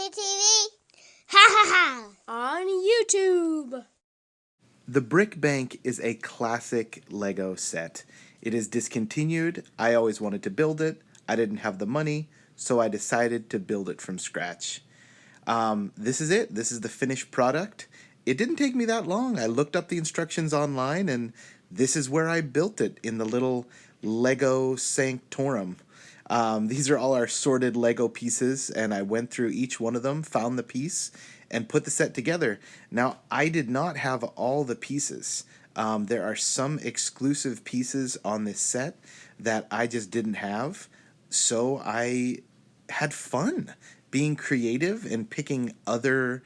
TV. Ha ha ha! On YouTube. The Brick Bank is a classic Lego set. It is discontinued. I always wanted to build it. I didn't have the money, so I decided to build it from scratch. This is it. This is the finished product. It didn't take me that long. I looked up the instructions online, and this is where I built it, in the little Lego Sanctorum. These are all our sorted Lego pieces, and I went through each one of them, found the piece, and put the set together. Now, I did not have all the pieces. There are some exclusive pieces on this set that I just didn't have, so I had fun being creative and picking other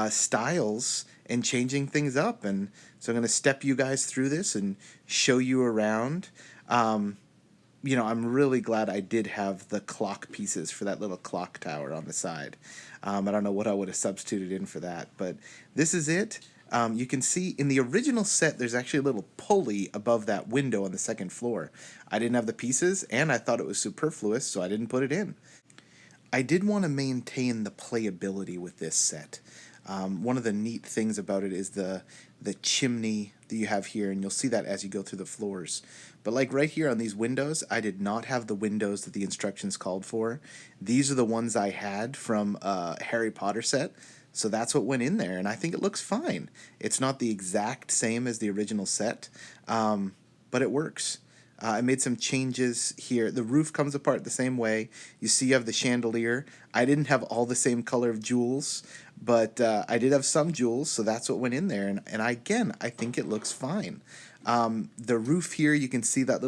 styles and changing things up. And so I'm going to step you guys through this and show you around. I'm really glad I did have the clock pieces for that little clock tower on the side. I don't know what I would have substituted in for that, but this is it. You can see in the original set, there's actually a little pulley above that window on the second floor. I didn't have the pieces, and I thought it was superfluous, so I didn't put it in. I did want to maintain the playability with this set. One of the neat things about it is the chimney that you have here, and you'll see that as you go through the floors. But like right here on these windows, I did not have the windows that the instructions called for. These are the ones I had from a Harry Potter set, so that's what went in there, and I think it looks fine. It's not the exact same as the original set, but it works. I made some changes here. The roof comes apart the same way. You see you have the chandelier. I didn't have all the same color of jewels, but I did have some jewels, so that's what went in there. And I think it looks fine. The roof here, you can see that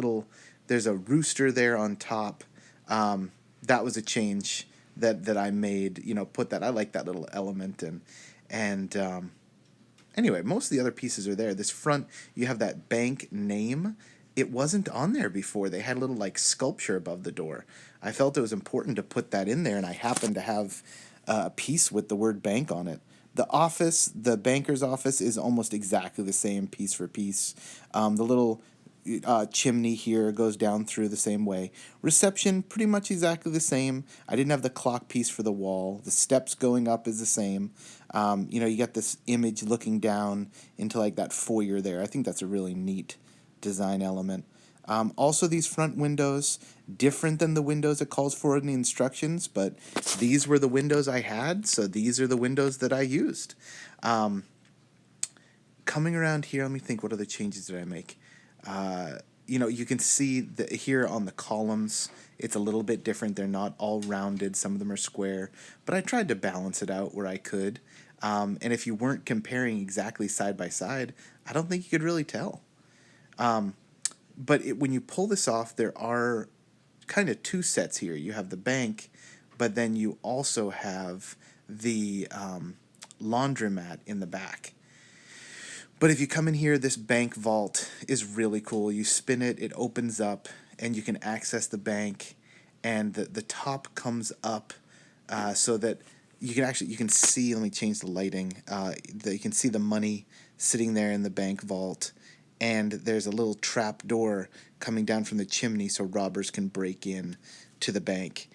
there's a rooster there on top. That was a change that I made, put that. I like that little element. Anyway, most of the other pieces are there. This front, you have that bank name. It wasn't on there before. They had a little sculpture above the door. I felt it was important to put that in there, and I happened to have a piece with the word bank on it. The office, the banker's office, is almost exactly the same piece for piece. The little chimney here goes down through the same way. Reception, pretty much exactly the same. I didn't have the clock piece for the wall. The steps going up is the same. You got this image looking down into that foyer there. I think that's a really neat design element. Also, these front windows, different than the windows it calls for in the instructions, but these were the windows I had, so these are the windows that I used. Coming around here, let me think, what other changes did I make? You can see here on the columns, it's a little bit different. They're not all rounded. Some of them are square, but I tried to balance it out where I could. And if you weren't comparing exactly side by side, I don't think you could really tell. But when you pull this off, there are kind of two sets here. You have the bank, but then you also have the laundromat in the back. But if you come in here, this bank vault is really cool. You spin it, it opens up, and you can access the bank, and the top comes up so that you can see, let me change the lighting, you can see the money sitting there in the bank vault. And there's a little trap door coming down from the chimney so robbers can break in to the bank.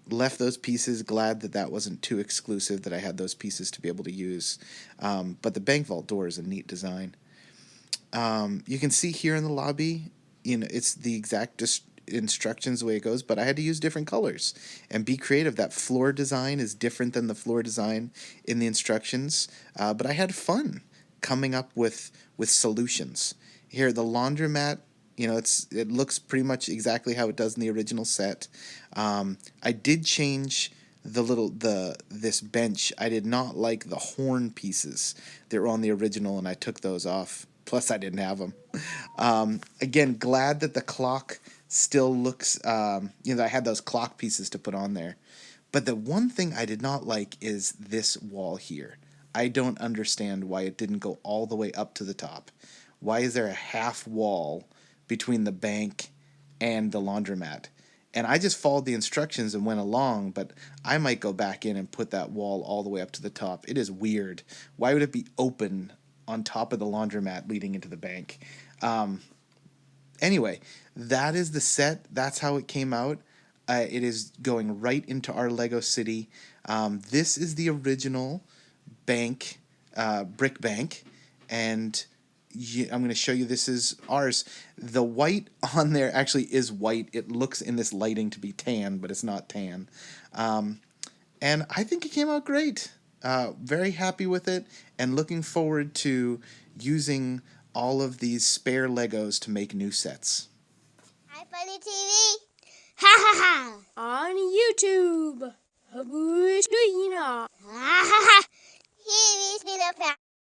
Left those pieces, glad that wasn't too exclusive, that I had those pieces to be able to use. But the bank vault door is a neat design. You can see here in the lobby, it's the exact instructions the way it goes, but I had to use different colors and be creative. That floor design is different than the floor design in the instructions, but I had fun coming up with solutions. Here, the laundromat, it looks pretty much exactly how it does in the original set. I did change this bench. I did not like the horn pieces that were on the original, and I took those off. Plus, I didn't have them. Again, glad that the clock still looks, I had those clock pieces to put on there. But the one thing I did not like is this wall here. I don't understand why it didn't go all the way up to the top. Why is there a half wall between the bank and the laundromat? And I just followed the instructions and went along, but I might go back in and put that wall all the way up to the top. It is weird. Why would it be open on top of the laundromat leading into the bank? Anyway, that is the set. That's how it came out. It is going right into our Lego city. This is the original bank, brick bank, and I'm going to show you this is ours. The white on there actually is white. It looks in this lighting to be tan, but it's not tan. And I think it came out great. Very happy with it, and looking forward to using all of these spare Legos to make new sets. Hi, Funny TV. Ha ha ha. On YouTube.